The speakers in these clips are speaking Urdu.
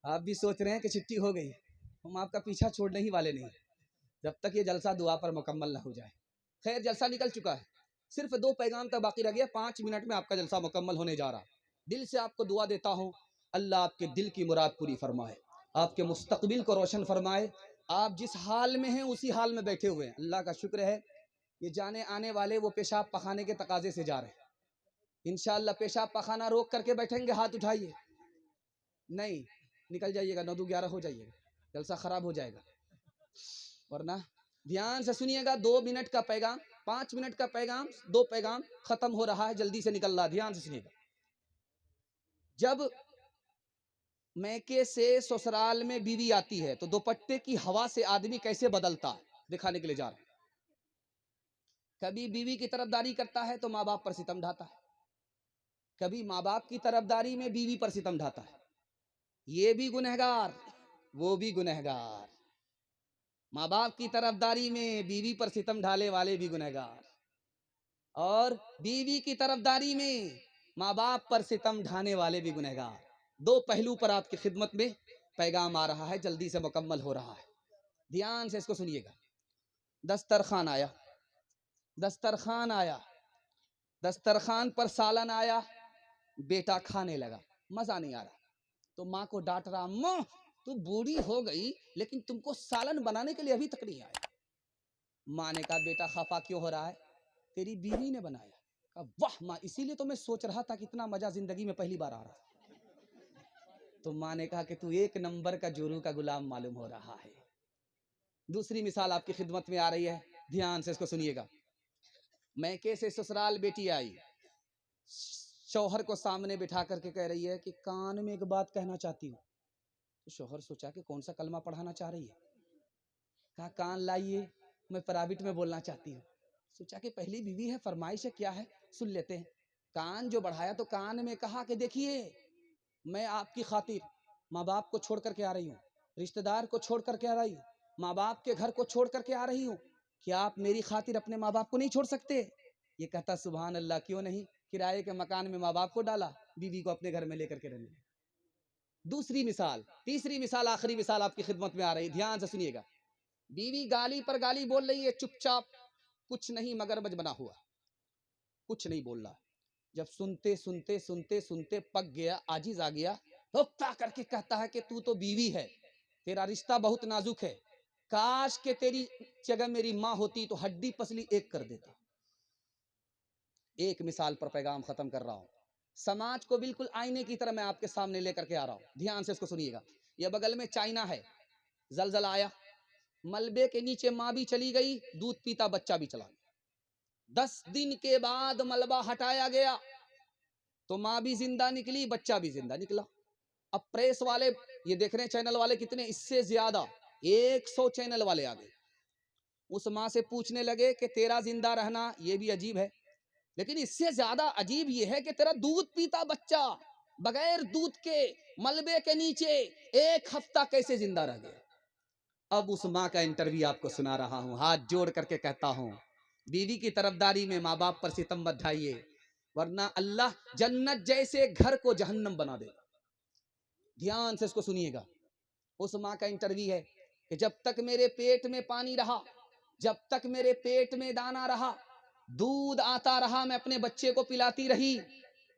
آپ بھی سوچ رہے ہیں کہ چھٹی ہو گئی، ہم آپ کا پیچھا چھوڑنے ہی والے نہیں جب تک یہ جلسہ دعا پر مکمل نہ ہو جائے۔ خیر جلسہ نکل چکا ہے، صرف 2 پیغام تک باقی رہ گیا، 5 منٹ میں آپ کا جلسہ مکمل ہونے جا رہا۔ دل سے آپ کو دعا دیتا ہوں، اللہ آپ کے دل کی مراد پوری فرمائے، آپ کے مستقبل کو روشن فرمائے۔ آپ جس حال میں ہیں اسی حال میں بیٹھے ہوئے ہیں، اللہ کا شکر ہے یہ جانے آنے والے وہ پیشاب پخانے کے تقاضے سے جا رہے ہیں۔ انشاءاللہ پیشاب پخانہ روک کر کے بیٹھیں گے، ہاتھ اٹھائیے، نہیں نکل جائیے گا، 9 11 ہو جائیے گا، جلسہ خراب ہو جائے گا۔ ورنہ دھیان سے سنیے گا، 2 منٹ کا پیغام، 5 منٹ کا پیغام، 2 پیغام ختم ہو رہا ہے، جلدی سے نکل رہا، دھیان سے سنیے گا۔ جب میکے سے سسرال میں بیوی آتی ہے تو دوپٹے کی ہوا سے آدمی کیسے بدلتا ہے دکھانے کے لیے جا رہا ہے۔ کبھی بیوی کی طرفداری کرتا ہے تو ماں باپ پر ستم ڈھاتا ہے، کبھی ماں باپ کی طرفداری میں بیوی پر ستم ڈھاتا ہے، یہ بھی گنہگار وہ بھی گنہگار، ماں باپ کی طرفداری میں بیوی پر ستم ڈھالے والے بھی گنہگار، اور بیوی کی طرفداری میں ماں باپ پر ستم ڈھانے والے بھی گنہگار۔ 2 پہلو پر آپ کی خدمت میں پیغام آ رہا ہے، جلدی سے مکمل ہو رہا ہے، دھیان سے اس کو سنیے گا۔ دسترخوان آیا، دسترخوان آیا، دسترخوان پر سالن آیا، بیٹا کھانے لگا، مزہ نہیں آ رہا تو ماں کو ڈانٹ رہا، ماں تو بوڑھی ہو گئی لیکن تم کو سالن بنانے کے لیے ابھی تک نہیں آیا۔ ماں نے کہا بیٹا خفا کیوں ہو رہا ہے؟ تیری بیوی نے بنایا۔ کہا واہ ماں، اسی لیے تو میں سوچ رہا تھا کہ اتنا مزہ زندگی میں پہلی بار آ رہا۔ تو ماں نے کہا کہ تو 1 نمبر کا جورو کا غلام معلوم ہو رہا ہے۔ دوسری مثال آپ کی خدمت میں آ رہی ہے، دھیان سے اس کو سنیے گا۔ میکے سے سسرال بیٹی آئی، شوہر کو سامنے بٹھا کر کے کہہ رہی ہے کہ کان میں ایک بات کہنا چاہتی ہوں۔ تو شوہر سوچا کہ کون سا کلمہ پڑھانا چاہ رہی ہے، کہا کان لائیے، میں پرائیویٹ میں بولنا چاہتی ہوں۔ سوچا کہ پہلی بیوی ہے، فرمائش ہے، کیا ہے سن لیتے ہیں۔ کان جو بڑھایا تو کان میں کہا کہ دیکھیے میں آپ کی خاطر ماں باپ کو چھوڑ کر کے آ رہی ہوں، رشتہ دار کو چھوڑ کر کے آ رہی ہوں، ماں باپ کے گھر کو چھوڑ کر کے آ رہی ہوں، کیا آپ میری خاطر اپنے ماں باپ کو نہیں چھوڑ سکتے؟ یہ کہتا سبحان اللہ، کیوں نہیں، کرائے کے مکان میں ماں باپ کو ڈالا، بیوی کو اپنے گھر میں لے کر کے رہنے۔ دوسری مثال، تیسری مثال، آخری مثال آپ کی خدمت میں آ رہی، دھیان سے سنیے گا۔ بیوی گالی پر گالی بول رہی ہے، چپ چاپ کچھ نہیں مگر بج بنا ہوا، کچھ نہیں بول رہا۔ جب سنتے سنتے سنتے سنتے پک گیا، عاجز آ گیا، روکتا کر کے کہتا ہے کہ تو بیوی ہے، تیرا رشتہ بہت نازک ہے، کاش کہ تیری جگہ میری ماں ہوتی تو ہڈی پسلی ایک کر دیتا۔ ایک مثال پر پیغام ختم کر رہا ہوں، سماج کو بالکل آئینے کی طرح میں آپ کے سامنے لے کر کے آ رہا ہوں، دھیان سے اس کو سنیے گا۔ یہ بغل میں چائنا ہے، زلزلہ آیا، ملبے کے نیچے ماں بھی چلی گئی، دودھ پیتا بچہ بھی چلا گیا۔ 10 دن کے بعد ملبہ ہٹایا گیا تو ماں بھی زندہ نکلی، بچہ بھی زندہ نکلا۔ اب پریس والے یہ دیکھ رہے ہیں چینل والے کتنے، اس سے زیادہ 100 چینل والے آ گئے، اس ماں سے پوچھنے لگے کہ تیرا زندہ رہنا یہ بھی عجیب ہے، لیکن اس سے زیادہ عجیب یہ ہے کہ تیرا دودھ پیتا بچہ بغیر دودھ کے ملبے کے نیچے 1 ہفتہ کیسے زندہ رہ گیا۔ اب اس ماں کا انٹرویو آپ کو سنا رہا ہوں، ہاتھ جوڑ کر کے کہتا ہوں، بیوی کی طرفداری میں ماں باپ پر ستم مت ڈھائیے، ورنہ اللہ جنت جیسے گھر کو جہنم بنا دے گا۔ دھیان سے اس کو سنیے گا۔ اس ماں کا انٹرویو ہے کہ جب تک میرے پیٹ میں پانی رہا، جب تک میرے پیٹ میں دانہ رہا، دودھ آتا رہا، میں اپنے بچے کو پلاتی رہی،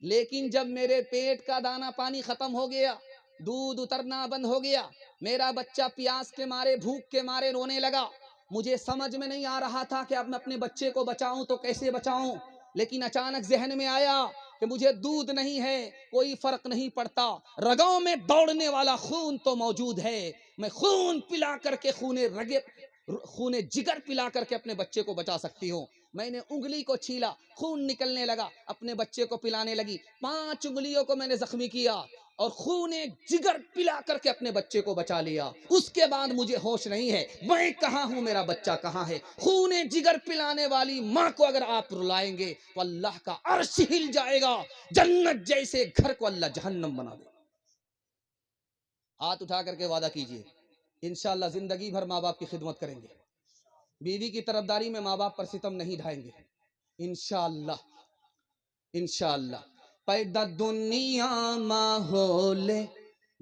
لیکن جب میرے پیٹ کا دانہ پانی ختم ہو گیا، دودھ اترنا بند ہو گیا، میرا بچہ پیاس کے مارے بھوک کے مارے رونے لگا، مجھے سمجھ میں نہیں آ رہا تھا کہ اب میں اپنے بچے کو بچاؤں تو کیسے بچاؤں، لیکن اچانک ذہن میں آیا کہ مجھے دودھ نہیں ہے کوئی فرق نہیں پڑتا، رگوں میں دوڑنے والا خون تو موجود ہے، میں خون پلا کر کے خون جگر پلا کر کے اپنے بچے کو بچا سکتی ہوں۔ میں نے انگلی کو چھیلا، خون نکلنے لگا، اپنے بچے کو پلانے لگی، 5 انگلیوں کو میں نے زخمی کیا اور خون جگر پلا کر کے اپنے بچے کو بچا لیا۔ اس کے بعد مجھے ہوش نہیں ہے، میں کہاں ہوں، میرا بچہ کہاں ہے۔ خون جگر پلانے والی ماں کو اگر آپ رلائیں گے تو اللہ کا عرش ہل جائے گا، جنت جیسے گھر کو اللہ جہنم بنا دے گا۔ ہاتھ اٹھا کر کے وعدہ کیجئے، انشاءاللہ زندگی بھر ماں باپ کی خدمت کریں گے، بیوی کی طرفداری میں ماں باپ پر ستم نہیں ڈھائیں گے، انشاءاللہ انشاءاللہ۔ پیدا دنیا ماحول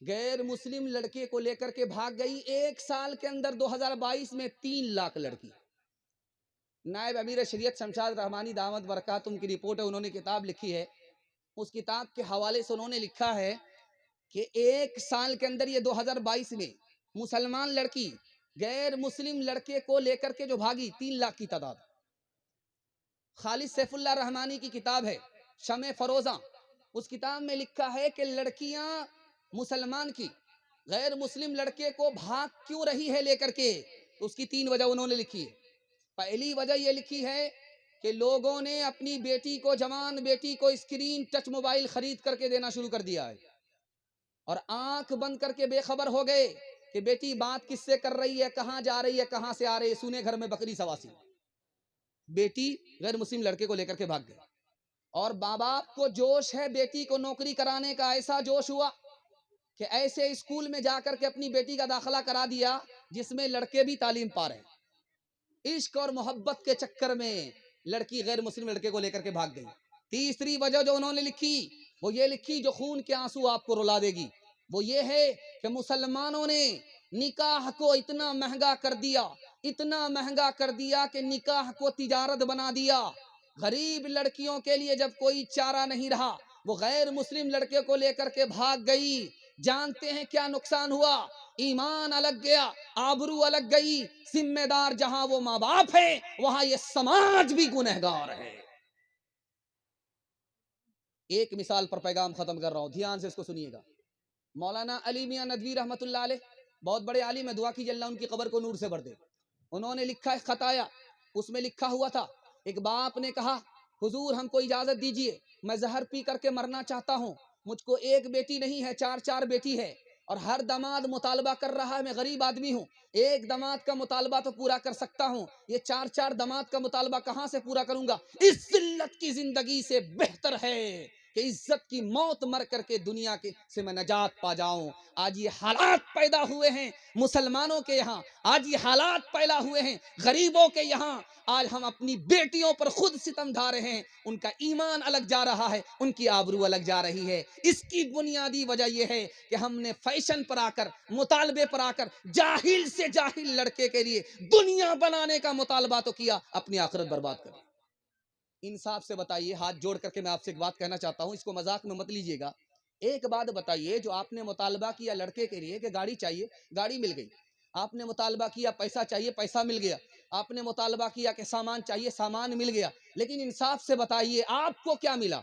غیر مسلم لڑکے کو لے کر کے بھاگ گئی. 1 سال کے اندر 2022 میں 3 لاکھ لڑکی. نائب امیر شریعت شمشاد رحمانی دامت برکاتہم کی رپورٹ ہے, انہوں نے کتاب لکھی ہے. اس کتاب کے حوالے سے انہوں نے لکھا ہے کہ 1 سال کے اندر یہ 2022 میں مسلمان لڑکی غیر مسلم لڑکے کو لے کر کے جو بھاگی 3 لاکھ کی تعداد. خالد سیف اللہ رحمانی کی کتاب ہے شمع فروزاں, اس کتاب میں لکھا ہے کہ لڑکیاں مسلمان کی غیر مسلم لڑکے کو بھاگ کیوں رہی ہے لے کر کے. اس کی 3 وجہ انہوں نے لکھی ہے. پہلی وجہ یہ لکھی ہے کہ لوگوں نے اپنی بیٹی کو, جوان بیٹی کو اسکرین ٹچ موبائل خرید کر کے دینا شروع کر دیا ہے, اور آنکھ بند کر کے بے خبر ہو گئے کہ بیٹی بات کس سے کر رہی ہے, کہاں جا رہی ہے, کہاں سے آ رہی ہے. سنے گھر میں بکری سواسی. بیٹی غیر مسلم لڑکے کو لے کر کے بھاگ گئی, اور ماں باپ کو جوش ہے بیٹی کو نوکری کرانے کا. ایسا جوش ہوا کہ ایسے اسکول میں جا کر کے اپنی بیٹی کا داخلہ کرا دیا جس میں لڑکے بھی تعلیم پا رہے ہیں. عشق اور محبت کے چکر میں لڑکی غیر مسلم لڑکے کو لے کر کے بھاگ گئی. تیسری وجہ جو انہوں نے لکھی وہ یہ لکھی, جو خون کے آنسو آپ کو رلا دے گی, وہ یہ ہے کہ مسلمانوں نے نکاح کو اتنا مہنگا کر دیا, اتنا مہنگا کر دیا کہ نکاح کو تجارت بنا دیا. غریب لڑکیوں کے لیے جب کوئی چارہ نہیں رہا, وہ غیر مسلم لڑکے کو لے کر کے بھاگ گئی. جانتے ہیں کیا نقصان ہوا؟ ایمان الگ گیا, آبرو الگ گئی. ذمہ دار جہاں وہ ماں باپ ہے, وہاں یہ سماج بھی گنہگار ہے. ایک مثال پر پیغام ختم کر رہا ہوں, دھیان سے اس کو سنیے گا. مولانا علی میاں ندوی رحمت اللہ علیہ بہت بڑے عالم ہے, دعا کیجیے اللہ ان کی قبر کو نور سے بھر دے. انہوں نے لکھا ہے خطایا, اس میں لکھا ہوا تھا ایک باپ نے کہا حضور ہم کو اجازت دیجئے, میں زہر پی کر کے مرنا چاہتا ہوں. مجھ کو ایک بیٹی نہیں ہے, 4 بیٹی ہے, اور ہر داماد مطالبہ کر رہا ہے, میں غریب آدمی ہوں, ایک داماد کا مطالبہ تو پورا کر سکتا ہوں, یہ 4 داماد کا مطالبہ کہاں سے پورا کروں گا؟ اس ذلت کی زندگی سے بہتر ہے کہ عزت کی موت مر کر کے دنیا کے سے میں نجات پا جاؤں. آج یہ حالات پیدا ہوئے ہیں مسلمانوں کے یہاں, آج یہ حالات پیدا ہوئے ہیں غریبوں کے یہاں. آج ہم اپنی بیٹیوں پر خود ستم ڈھا رہے ہیں, ان کا ایمان الگ جا رہا ہے, ان کی آبرو الگ جا رہی ہے. اس کی بنیادی وجہ یہ ہے کہ ہم نے فیشن پر آ کر, مطالبے پر آ کر جاہل سے جاہل لڑکے کے لیے دنیا بنانے کا مطالبہ تو کیا, اپنی آخرت برباد کر. انصاف سے بتائیے, ہاتھ جوڑ کر کے میں آپ سے ایک بات کہنا چاہتا ہوں, اس کو مذاق میں مت لیجیے گا. ایک بات بتائیے, جو آپ نے مطالبہ کیا لڑکے کے لیے کہ گاڑی چاہیے, گاڑی مل گئی. آپ نے مطالبہ کیا پیسہ چاہیے, پیسہ مل گیا. آپ نے مطالبہ کیا کہ سامان چاہیے, سامان مل گیا. لیکن انصاف سے بتائیے آپ کو کیا ملا؟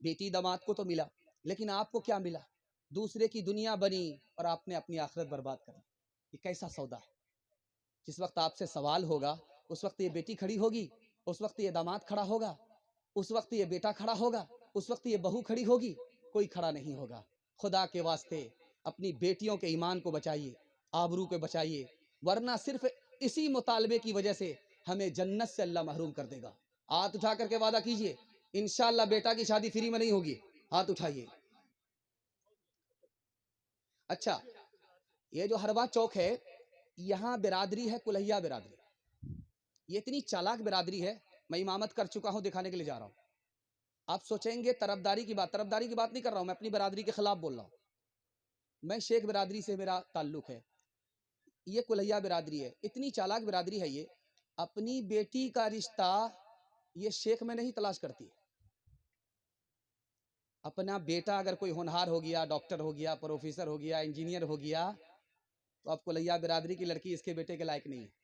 بیٹی داماد کو تو ملا, لیکن آپ کو کیا ملا؟ دوسرے کی دنیا بنی اور آپ نے اپنی آخرت برباد کر. یہ کیسا سودا ہے؟ جس وقت آپ سے سوال ہوگا اس وقت یہ بیٹی کھڑی ہوگی, اس وقت یہ داماد کھڑا ہوگا, اس وقت یہ بیٹا کھڑا ہوگا, اس وقت یہ بہو کھڑی ہوگی, کوئی کھڑا نہیں ہوگا. خدا کے واسطے اپنی بیٹیوں کے ایمان کو بچائیے, آبرو کو بچائیے, ورنہ صرف اسی مطالبے کی وجہ سے ہمیں جنت سے اللہ محروم کر دے گا. ہاتھ اٹھا کر کے وعدہ کیجئے انشاءاللہ بیٹا کی شادی فری میں نہیں ہوگی. ہاتھ اٹھائیے. اچھا, یہ جو ہروا چوک ہے یہاں برادری ہے کلہیا برادری. یہ اتنی چالاک برادری ہے, میں امامت کر چکا ہوں, دکھانے کے لیے جا رہا ہوں. آپ سوچیں گے طرفداری کی بات نہیں کر رہا ہوں, میں اپنی برادری کے خلاف بول رہا ہوں. میں شیخ برادری سے میرا تعلق ہے, یہ کلہیا برادری ہے. اتنی چالاک برادری ہے یہ, اپنی بیٹی کا رشتہ یہ شیخ میں نہیں تلاش کرتی. اپنا بیٹا اگر کوئی ہونہار ہو گیا, ڈاکٹر ہو گیا, پروفیسر ہو گیا, انجینئر ہو گیا, تو اب کلہیا برادری کی لڑکی اس کے بیٹے کے لائق نہیں ہے.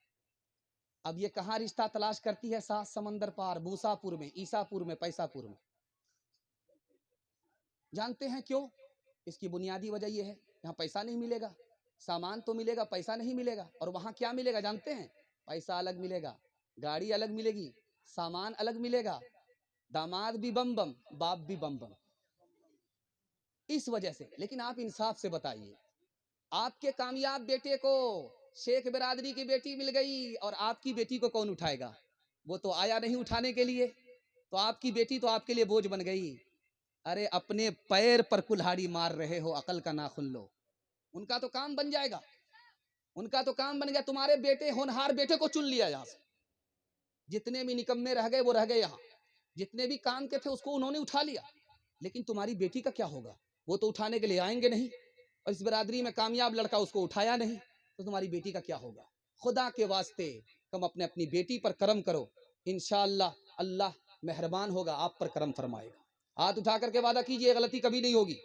اب یہ کہاں رشتہ تلاش کرتی ہے؟ 7 سمندر پار, موسیٰ پور میں, عیسیٰ پور میں, پیسہ پور میں. جانتے ہیں کیوں؟ اس کی بنیادی وجہ یہ ہے, یہاں پیسہ نہیں ملے گا, سامان تو ملے گا, پیسہ نہیں ملے گا. اور وہاں کیا ملے گا جانتے ہیں؟ پیسہ الگ ملے گا, گاڑی الگ ملے گی, سامان الگ ملے گا, داماد بھی بم بم, باپ بھی بم بم. اس وجہ سے. لیکن آپ انصاف سے بتائیے, آپ کے کامیاب بیٹے کو شیخ برادری کی بیٹی مل گئی, اور آپ کی بیٹی کو کون اٹھائے گا؟ وہ تو آیا نہیں اٹھانے کے لیے, تو آپ کی بیٹی تو آپ کے لیے بوجھ بن گئی. ارے اپنے پیر پر کلہاڑی مار رہے ہو, عقل کا ناخن لو. ان کا تو کام بن جائے گا, ان کا تو کام بن گیا. تمہارے بیٹے ہونہار بیٹے کو چن لیا یہاں سے. جتنے بھی نکمے رہ گئے وہ رہ گئے یہاں, جتنے بھی کام کے تھے اس کو انہوں نے اٹھا لیا. لیکن تمہاری بیٹی کا کیا ہوگا؟ وہ تو اٹھانے کے لیے آئیں گے نہیں، اور اس برادری میں کامیاب لڑکا اس کو اٹھایا نہیں، تو تمہاری بیٹی کا کیا ہوگا؟ خدا کے واسطے تم اپنی بیٹی پر کرم کرو، انشاءاللہ اللہ مہربان ہوگا، آپ پر کرم فرمائے گا۔ ہاتھ اٹھا کر کے وعدہ کیجئے غلطی کبھی نہیں ہوگی،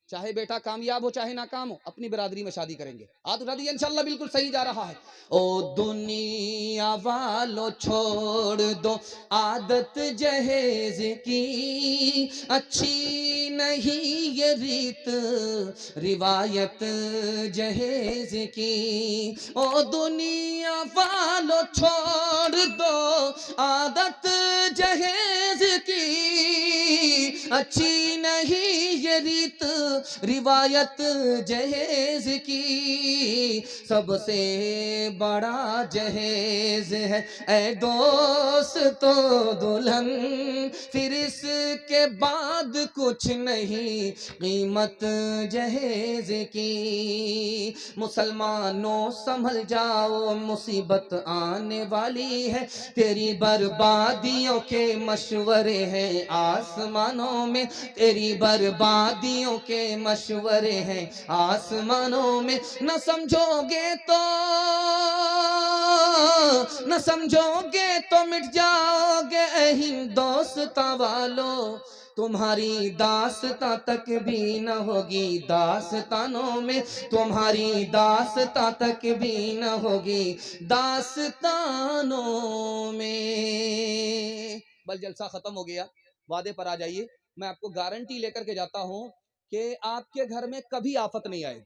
چاہے بیٹا کامیاب ہو چاہے ناکام ہو، اپنی برادری میں شادی کریں گے۔ ہاتھ اٹھا دیجئے، انشاءاللہ بالکل صحیح جا رہا ہے۔ او دنیا والو چھوڑ دو عادت جہیز کی، اچھی نہیں یہ ریت روایت جہیز کی۔ او دنیا والو چھوڑ دو عادت جہیز کی، اچھی نہیں یہ ریت روایت جہیز کی۔ سب سے بڑا جہیز ہے اے دوست تو دلہن، پھر اس کے بعد کچھ نہیں قیمت جہیز کی۔ مسلمانوں سنبھل جاؤ مصیبت آنے والی ہے، تیری بربادیوں کے مشورے ہیں آسمانوں میں، تیری بربادیوں کے مشورے ہیں آسمانوں میں۔ نہ سمجھو گے تو مٹ جاؤ گے اے ہندوستاں والو، تمہاری داستاں تک بھی نہ ہوگی داستانوں میں، تمہاری داستاں تک بھی نہ ہوگی داستانوں میں۔ بل جلسہ ختم ہو گیا، وعدے پر آ جائیے، میں آپ کو گارنٹی لے کر کے جاتا ہوں کہ آپ کے گھر میں کبھی آفت نہیں آئے گی۔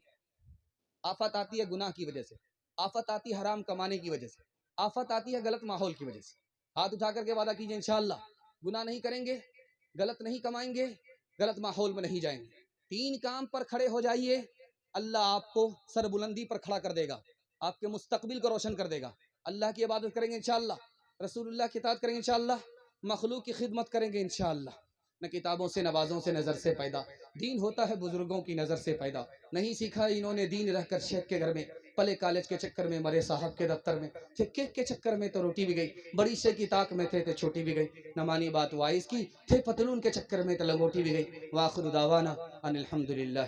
آفت آتی ہے گناہ کی وجہ سے، آفت آتی ہے حرام کمانے کی وجہ سے، آفت آتی ہے غلط ماحول کی وجہ سے۔ ہاتھ اٹھا کر کے وعدہ کیجئے انشاءاللہ گناہ نہیں کریں گے، غلط نہیں کمائیں گے، غلط ماحول میں نہیں جائیں گے۔ 3 کام پر کھڑے ہو جائیے، اللہ آپ کو سر بلندی پر کھڑا کر دے گا، آپ کے مستقبل کو روشن کر دے گا۔ اللہ کی عبادت کریں گے انشاءاللہ، رسول اللہ کی اطاعت کریں گے انشاءاللہ، مخلوق کی خدمت کریں گے انشاءاللہ۔ نہ کتابوں سے نوازوں سے نظر سے پیدا، دین ہوتا ہے بزرگوں کی نظر سے پیدا۔ نہیں سیکھا انہوں نے دین رہ کر شیخ کے گھر میں، پلے کالج کے چکر میں مرے صاحب کے دفتر میں، تھے کیک کے چکر میں تو روٹی بھی گئی، بڑی شے کی طاق میں تھے تو چھوٹی بھی گئی، نہ مانی بات وائز کی، تھے پتلون کے چکر میں تو لنگوٹی بھی گئی۔ وآخر دعوانا ان الحمدللہ۔